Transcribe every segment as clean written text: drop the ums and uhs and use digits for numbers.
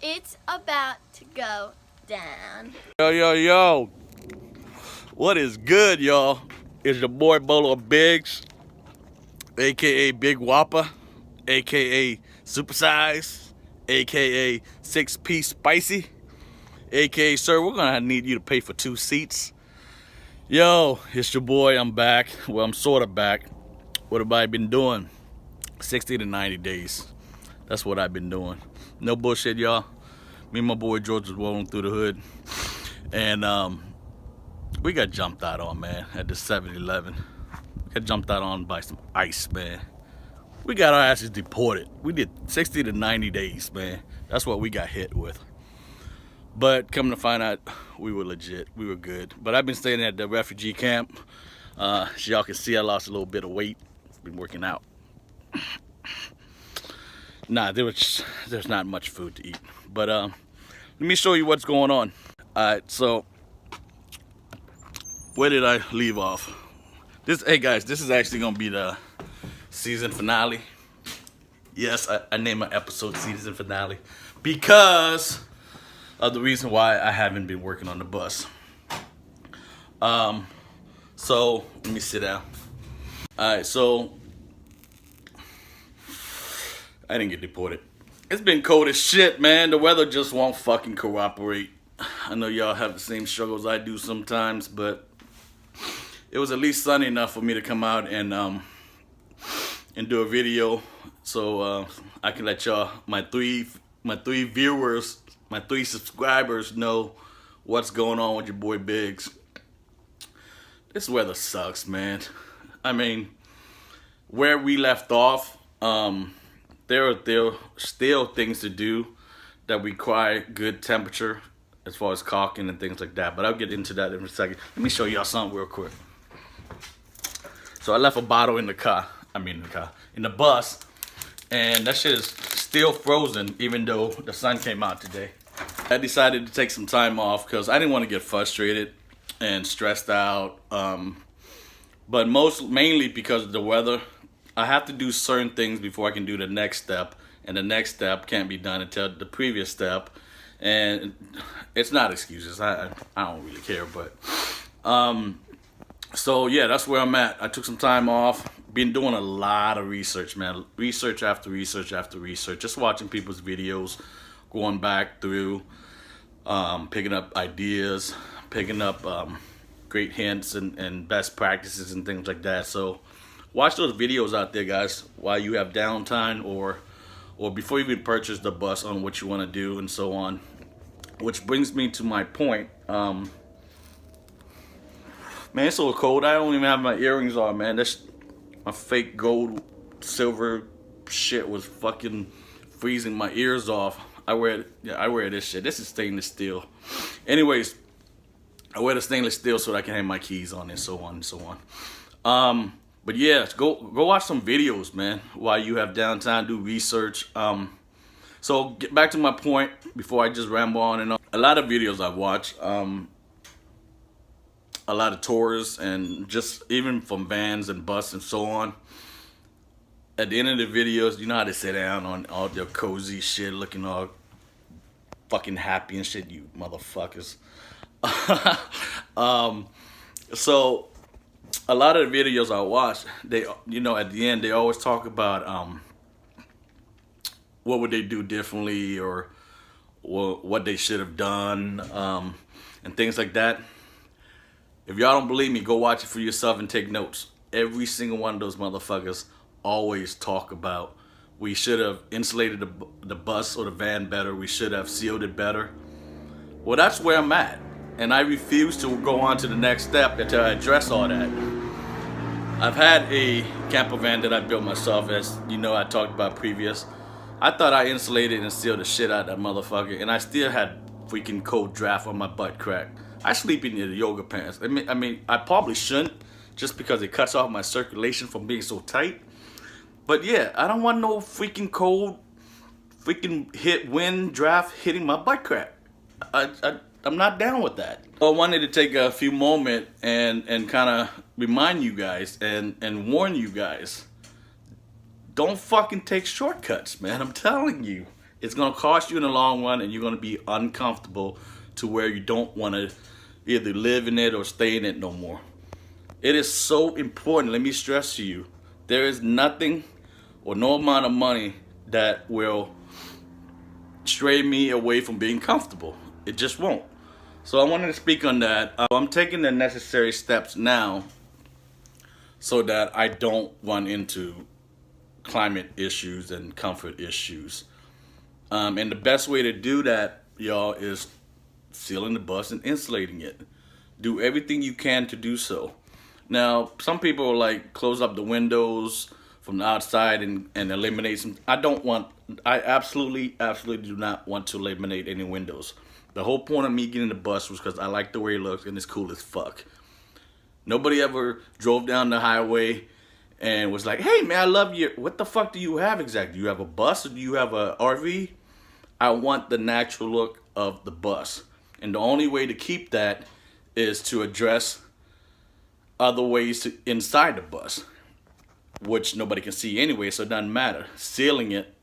It's about to go down. Yo. What is good, y'all? It's your boy Bolo Biggs, aka Big Whopper, aka Supersize, aka 6-piece Spicy, aka Sir, we're gonna need you to pay for 2 seats. Yo, it's your boy. I'm back. Well, I'm sort of back. What have I been doing? 60 to 90 days. That's what I've been doing. No bullshit, y'all. Me and my boy George was rolling through the hood, and we got jumped out on, man, at the 7-Eleven. Got jumped out on by some ice, man. We got our asses deported. We did 60 to 90 days, man. That's what we got hit with. But coming to find out, we were legit. We were good. But I've been staying at the refugee camp. As y'all can see, I lost a little bit of weight. Been working out. Nah, there's not much food to eat. But let me show you what's going on. Alright, so where did I leave off? Hey guys, this is actually gonna be the season finale. Yes, I named my episode season finale because of the reason why I haven't been working on the bus. So let me sit down. Alright, so I didn't get deported. It's been cold as shit, man. The weather just won't fucking cooperate. I know y'all have the same struggles I do sometimes, but it was at least sunny enough for me to come out and do a video, so I can let y'all, my three viewers, my 3 subscribers, know what's going on with your boy Biggs. This weather sucks, man. I mean, where we left off, there are still things to do that require good temperature as far as caulking and things like that. But I'll get into that in a second. Let me show y'all something real quick. So I left a bottle in the car. In the bus. And that shit is still frozen even though the sun came out today. I decided to take some time off because I didn't want to get frustrated and stressed out. But mainly because of the weather. I have to do certain things before I can do the next step, and the next step can't be done until the previous step. And it's not excuses. I don't really care, but so yeah, that's where I'm at. I took some time off. Been doing a lot of research, man. Research after research after research. Just watching people's videos, going back through, picking up ideas, picking up great hints and best practices and things like that. So watch those videos out there, guys, while you have downtime or before you even purchase the bus on what you want to do and so on. Which brings me to my point. Man, it's so cold. I don't even have my earrings on, man. My fake gold, silver shit was fucking freezing my ears off. I wear this shit. This is stainless steel. Anyways, I wear the stainless steel so that I can have my keys on and so on and so on. But yeah, go watch some videos, man, while you have downtime, do research. So get back to my point before I just ramble on and on. A lot of videos I've watched, a lot of tours, and just even from vans and bus and so on. At the end of the videos, you know how they sit down on all their cozy shit, looking all fucking happy and shit, you motherfuckers. So a lot of the videos I watch, they, you know, at the end they always talk about what would they do differently or what they should have done, and things like that. If y'all don't believe me, go watch it for yourself and take notes. Every single one of those motherfuckers always talk about we should have insulated the bus or the van better. We should have sealed it better. Well, that's where I'm at. And I refuse to go on to the next step until I address all that. I've had a camper van that I built myself, as you know I talked about previous. I thought I insulated and sealed the shit out of that motherfucker, and I still had freaking cold draft on my butt crack. I sleep in the yoga pants. I mean, I probably shouldn't, just because it cuts off my circulation from being so tight. But yeah, I don't want no freaking cold, freaking wind draft hitting my butt crack. I'm not down with that. I wanted to take a few moments and kind of remind you guys and warn you guys. Don't fucking take shortcuts, man. I'm telling you. It's gonna cost you in the long run, and you're gonna be uncomfortable to where you don't want to either live in it or stay in it no more. It is so important. Let me stress to you, there is nothing or no amount of money that will stray me away from being comfortable. It just won't. So I wanted to speak on that. I'm taking the necessary steps now so that I don't run into climate issues and comfort issues. And the best way to do that, y'all, is sealing the bus and insulating it. Do everything you can to do so. Now, some people are like, close up the windows from the outside and eliminate some. I absolutely do not want to eliminate any windows. The whole point of me getting the bus was because I like the way it looks and it's cool as fuck. Nobody ever drove down the highway and was like, hey man, I love you. What the fuck do you have exactly? Do you have a bus or do you have a RV? I want the natural look of the bus. And the only way to keep that is to address other ways to inside the bus, which nobody can see anyway, so it doesn't matter. Sealing it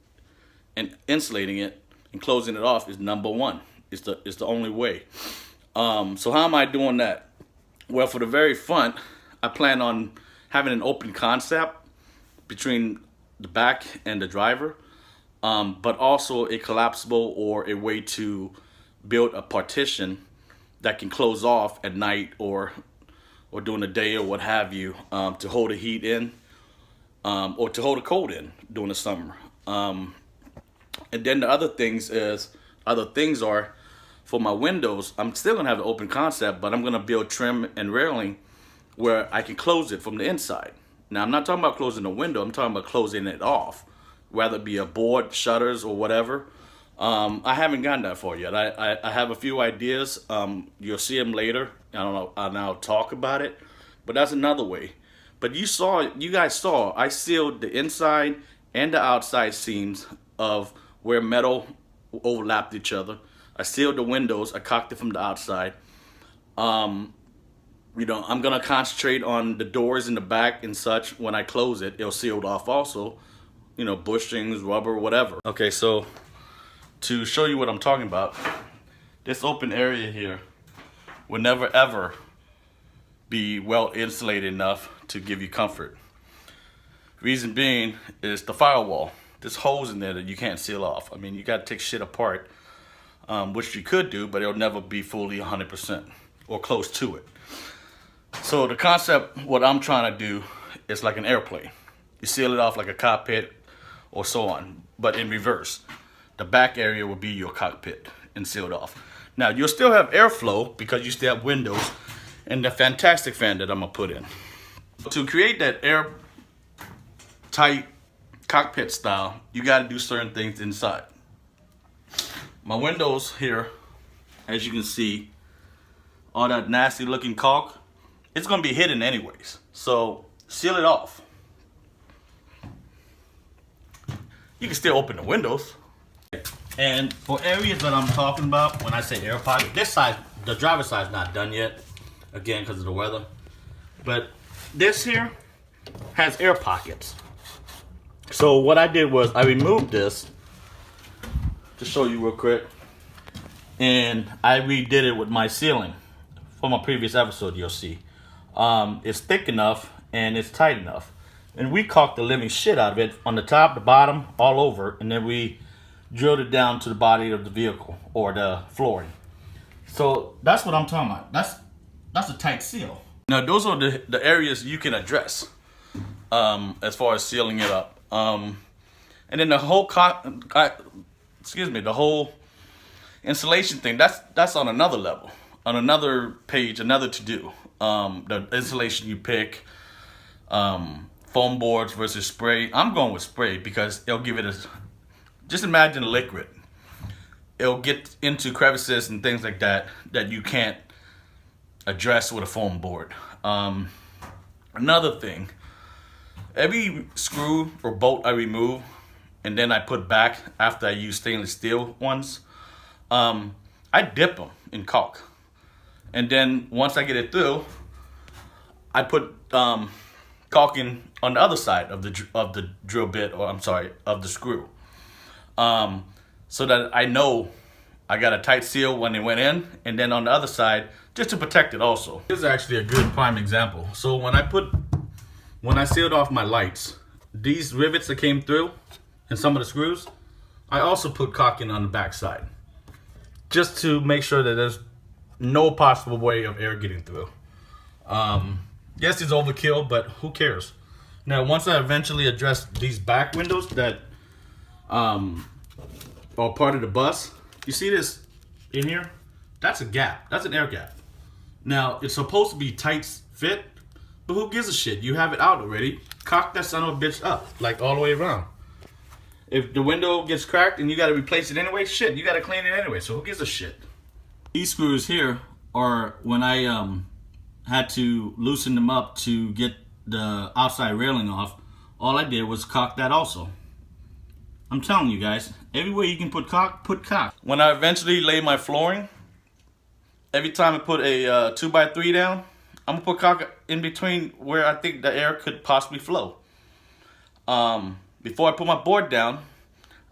and insulating it and closing it off is number one. It's the only way. So how am I doing that? Well, for the very front, I plan on having an open concept between the back and the driver, but also a collapsible or a way to build a partition that can close off at night or during the day or what have you, to hold the heat in, or to hold the cold in during the summer. And then the other things are for my windows. I'm still gonna have an open concept, but I'm gonna build trim and railing where I can close it from the inside. Now, I'm not talking about closing the window. I'm talking about closing it off, whether it be a board, shutters, or whatever. I haven't gotten that far yet. I have a few ideas. You'll see them later. I don't know. I'll talk about it, but that's another way. But you guys saw, I sealed the inside and the outside seams of where metal overlapped each other. I sealed the windows. I caulked it from the outside. I'm gonna concentrate on the doors in the back and such. When I close it, it'll sealed off also. Bushings, rubber, whatever. Okay, so to show you what I'm talking about, this open area here will never ever be well insulated enough to give you comfort. Reason being is the firewall. There's holes in there that you can't seal off. I mean, you gotta take shit apart, which you could do, but it'll never be fully 100% or close to it. So the concept, what I'm trying to do, is like an airplane. You seal it off like a cockpit or so on, but in reverse. The back area will be your cockpit and sealed off. Now, you'll still have airflow because you still have windows and the fantastic fan that I'm gonna put in. To create that airtight cockpit style, you gotta do certain things inside. My windows here, as you can see, all that nasty looking caulk, it's gonna be hidden anyways. So seal it off. You can still open the windows. And for areas that I'm talking about, when I say air pocket, this side, the driver's side is not done yet, again, because of the weather. But this here has air pockets. So what I did was I removed this, to show you real quick, and I redid it with my sealing. From a previous episode, you'll see. It's thick enough and it's tight enough. And we caulked the living shit out of it on the top, the bottom, all over, and then we drilled it down to the body of the vehicle or the flooring. So that's what I'm talking about. That's a tight seal. Now those are the areas you can address as far as sealing it up. And then the whole the whole insulation thing, that's on another level, on another page, another to do. The insulation you pick, foam boards versus spray. I'm going with spray because it'll give it just imagine a liquid. It'll get into crevices and things like that you can't address with a foam board. Another thing, every screw or bolt I remove and then I put back after I use stainless steel ones, I dip them in caulk. And then once I get it through, I put caulking on the other side of the drill bit, or I'm sorry, of the screw. So so that I know I got a tight seal when it went in, and then on the other side, just to protect it also. This is actually a good prime example. So when I sealed off my lights, these rivets that came through and some of the screws, I also put caulking on the back side, just to make sure that there's no possible way of air getting through. Yes, it's overkill, but who cares? Now, once I eventually address these back windows that are part of the bus, you see this in here? That's a gap. That's an air gap. Now, it's supposed to be tight fit, but who gives a shit? You have it out already. Cock that son of a bitch up, like all the way around. If the window gets cracked and you got to replace it anyway, shit, you got to clean it anyway, so who gives a shit? These screws here are when I had to loosen them up to get the outside railing off. All I did was caulk that also. I'm telling you guys, everywhere you can put caulk, put caulk. When I eventually lay my flooring, every time I put a 2x3 down, I'm gonna put caulk in between where I think the air could possibly flow. Before I put my board down,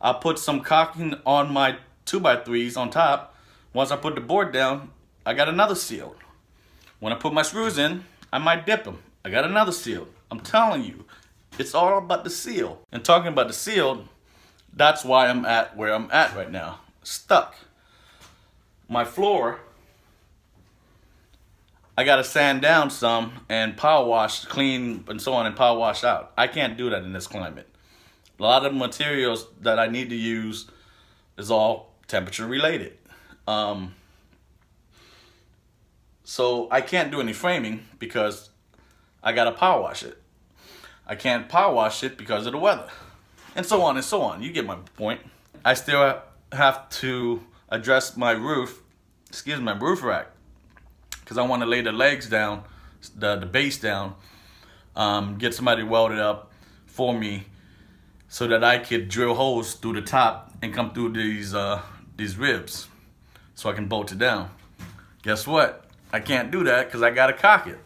I'll put some caulking on my 2x3s on top. Once I put the board down, I got another seal. When I put my screws in, I might dip them. I got another seal. I'm telling you, it's all about the seal. And talking about the seal, that's why I'm at where I'm at right now. Stuck. My floor, I gotta sand down some and power wash, clean and so on, and power wash out. I can't do that in this climate. A lot of the materials that I need to use is all temperature related. So I can't do any framing because I gotta power wash it. I can't power wash it because of the weather. And so on and so on. You get my point. I still have to address my roof, my roof rack. Because I want to lay the legs down, the base down, get somebody welded up for me so that I could drill holes through the top and come through these ribs so I can bolt it down. Guess what? I can't do that because I got to caulk it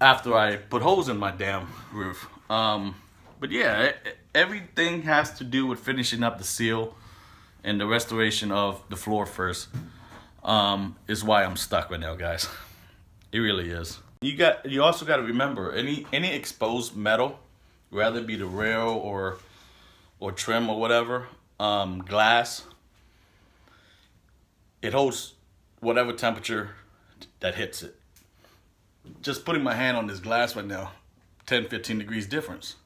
after I put holes in my damn roof. But yeah, everything has to do with finishing up the seal and the restoration of the floor first. Is why I'm stuck right now, guys. It really is. You also got to remember any exposed metal, whether it be the rail or trim or whatever, glass, it holds whatever temperature that hits it. Just putting my hand on this glass right now, 10-15 degrees difference.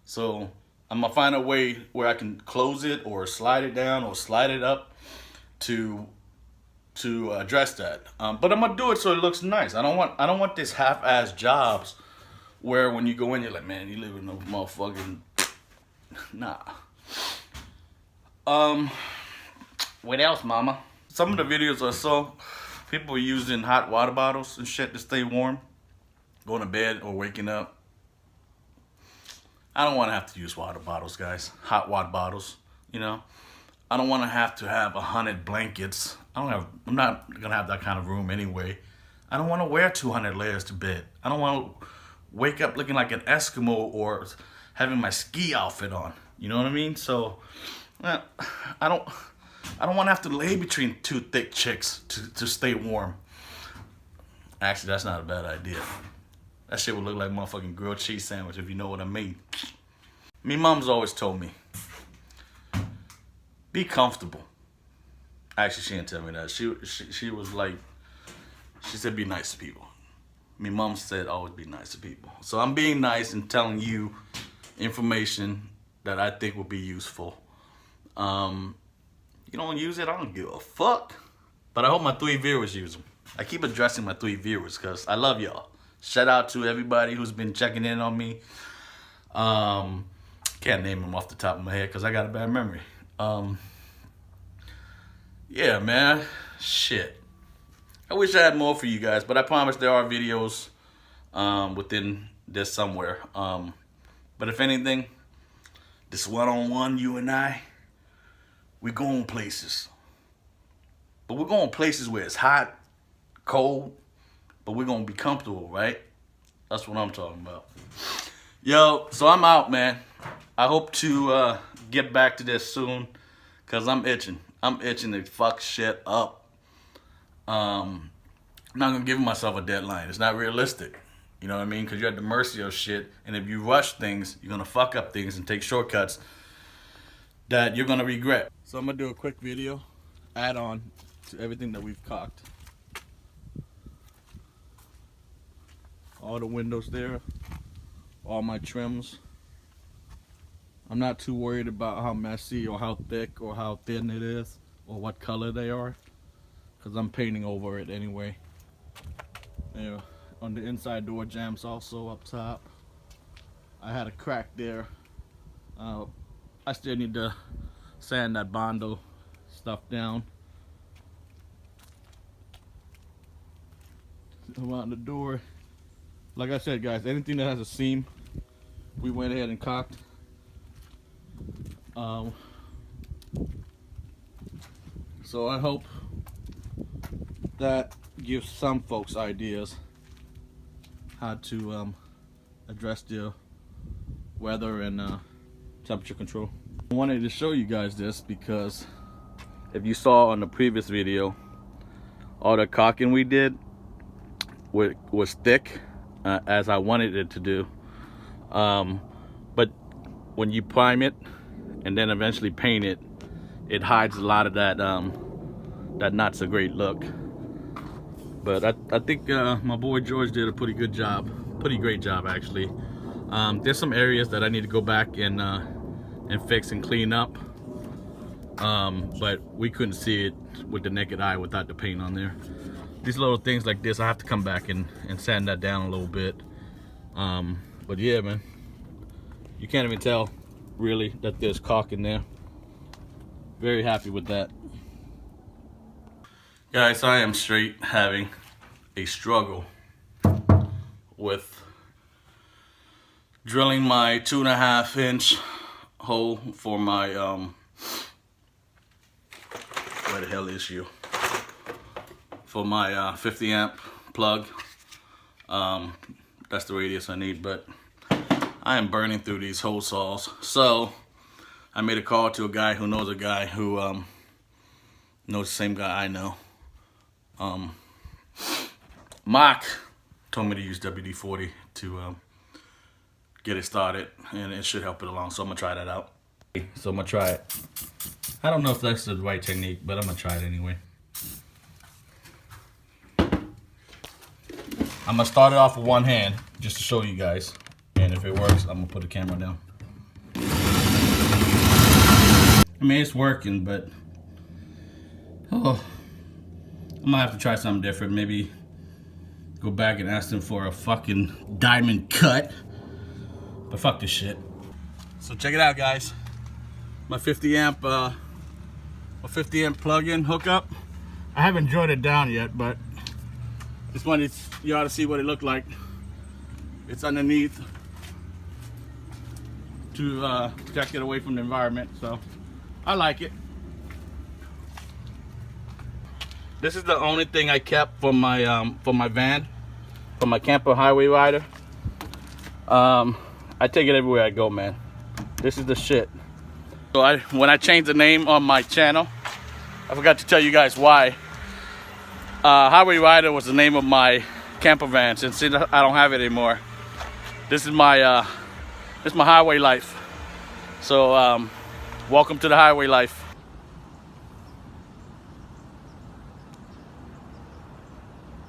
So I'm gonna find a way where I can close it or slide it down or slide it up to address that. But I'm gonna do it so it looks nice. I don't want this half-ass jobs where when you go in you're like, man, you live in a motherfucking nah. What else, mama? Some of the videos I saw, people were using hot water bottles and shit to stay warm, going to bed or waking up. I don't want to have to use water bottles, guys. Hot water bottles, you know. I don't want to have 100 blankets. I'm not gonna have that kind of room anyway. I don't want to wear 200 layers to bed. I don't want to wake up looking like an Eskimo or having my ski outfit on. You know what I mean? So I don't want to have to lay between two thick chicks to stay warm. Actually, that's not a bad idea. That shit would look like a motherfucking grilled cheese sandwich, if you know what I mean. Me mom's always told me, be comfortable. Actually, she didn't tell me that. She was like, she said be nice to people. Me mom said always be nice to people. So I'm being nice and telling you information that I think will be useful. You don't use it, I don't give a fuck. But I hope my 3 viewers use them. I keep addressing my 3 viewers because I love y'all. Shout out to everybody who's been checking in on me. Can't name them off the top of my head because I got a bad memory. Yeah, man. Shit. I wish I had more for you guys, but I promise there are videos within this somewhere. But if anything, this one-on-one, you and I, we going places. But we're going places where it's hot, cold, but we're going to be comfortable, right? That's what I'm talking about. Yo, so I'm out, man. I hope to get back to this soon, cause I'm itching. I'm itching to fuck shit up. I'm not gonna give myself a deadline. It's not realistic. You know what I mean? Cause you're at the mercy of shit, and if you rush things, you're gonna fuck up things and take shortcuts that you're gonna regret. So I'm gonna do a quick video, add on to everything that we've cocked. All the windows there, all my trims. I'm not too worried about how messy or how thick or how thin it is or what color they are, because I'm painting over it anyway. Yeah, on the inside door jambs also up top. I had a crack there. I still need to sand that Bondo stuff down. Around the door. Like I said, guys, anything that has a seam, we went ahead and cocked. So I hope that gives some folks ideas how to address the weather and temperature control. I wanted to show you guys this because if you saw on the previous video, all the caulking we did was thick, as I wanted it to do. But when you prime it and then eventually paint it, it hides a lot of that that not so great look. But I think my boy George did a pretty great job actually. There's some areas that I need to go back and fix and clean up, but we couldn't see it with the naked eye without the paint on there. These little things like this, I have to come back and sand that down a little bit. But yeah, man, you can't even tell really that there's caulk in there. Very happy with that. Guys, I am straight having a struggle with drilling my 2.5 inch hole for my where the hell is you? For my 50 amp plug. That's the radius I need, but I am burning through these hole saws. So I made a call to a guy who knows a guy who knows the same guy I know. Mark told me to use WD-40 to get it started, and it should help it along. So I'm gonna try that out. So I'm gonna try it. I don't know if that's the right technique, but I'm gonna try it anyway. I'm gonna start it off with one hand just to show you guys, and if it works, I'm gonna put the camera down. I mean, it's working, but I might have to try something different. Maybe go back and ask them for a fucking diamond cut. But fuck this shit. So check it out, guys. My 50 amp plug-in hookup. I haven't drilled it down yet, but this one you ought to see what it looked like. It's underneath to protect it away from the environment, so I like it. This is the only thing I kept for my van, for my camper highway rider. I take it everywhere I go, man. This is the shit. So when I changed the name on my channel, I forgot to tell you guys why. Highway Rider was the name of my camper van. Since I don't have it anymore, this is my highway life. So welcome to the highway life.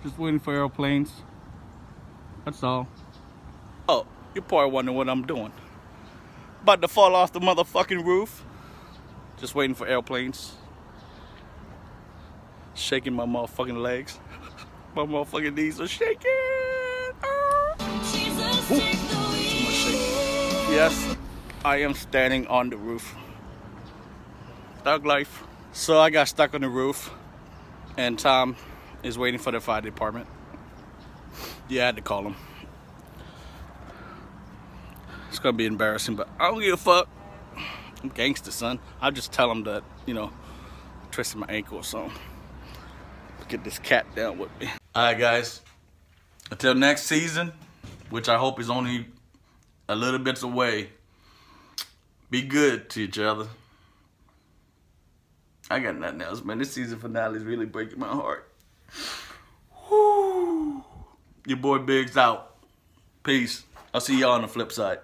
Just waiting for airplanes. That's all. Oh, you're probably wondering what I'm doing. About to fall off the motherfucking roof. Just waiting for airplanes. Shaking my motherfucking legs. My motherfucking knees are shaking. Yes, I am standing on the roof. Thug life. So I got stuck on the roof, and Tom is waiting for the fire department. Yeah, I had to call him. It's gonna be embarrassing, but I don't give a fuck. I'm gangster, son. I'll just tell him that, you know, I twisted my ankle or something. Get this cat down with me. Alright, guys. Until next season, which I hope is only a little bit away, Be good to each other. I got nothing else, man. This season finale is really breaking my heart. Whew. Your boy Biggs out. Peace. I'll see y'all on the flip side.